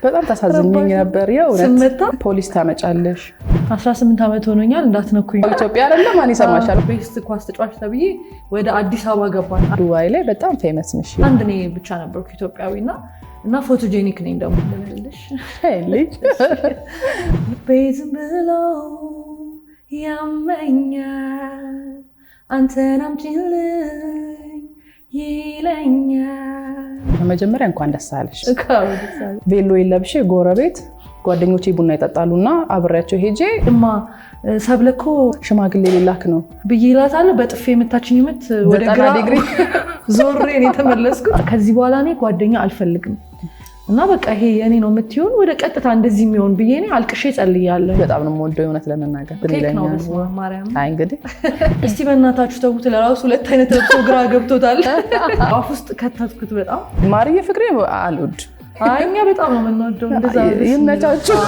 በጣም ታሳዝኝኝ ነበር የእውነት ፖሊስ ታመጫለሽ 18 አመት ሆኖኛል እንዳትነኩኝ ኢትዮጵያ አይደለም ማን ይሰማሻል ቤስት ኳስ ተጫዋች ተብዬ ወደ አዲስ አበባ ገባን ዱባይ ላይ በጣም ፌመስ ነሽ አንድ እኔ ብቻ ነበርኩ ኢትዮጵያዊና እና ፎቶጄኒክ ነኝ ደግሞ ልልሽ ልጅ ቤዝም ብሎ ያመኛል አንተን አምጪልኝ ይለኛል መጀመሪያ እንኳን ደስ አለሽ ቬሎ ይለብሽ ጎረቤት ጓደኞቼ ቡና ይጠጣሉና አብሬያቸው ሄጄ እማ ሰብለኮ ሽማግሌ ሊላክ ነው ብይላታለሁ በጥፌ የምታችኝ ምት ወደ ግራ ዲግሪ ዞሬ እኔ ተመለስኩት ከዚህ በኋላ እኔ ጓደኛ አልፈልግም እና በቃ ይሄ የኔ ነው የምትሆን ወደ ቀጥታ እንደዚህ የሚሆን ብዬኔ አልቅሼ ጸልያለሁ በጣም ነው የምወደው የሆነት ለመናገር ብለኛል ማርያም አይ እንግዲህ እስቲ በእናታችሁ ተውት ለራሱ ሁለት አይነት ለብሶ ግራ ገብቶታል አፍ ውስጥ ከተትኩት በጣም ማርዬ ፍቅሬ አልወድ አይኛ በጣም ነው የምንወደው እንደዛ ይመቻችሁ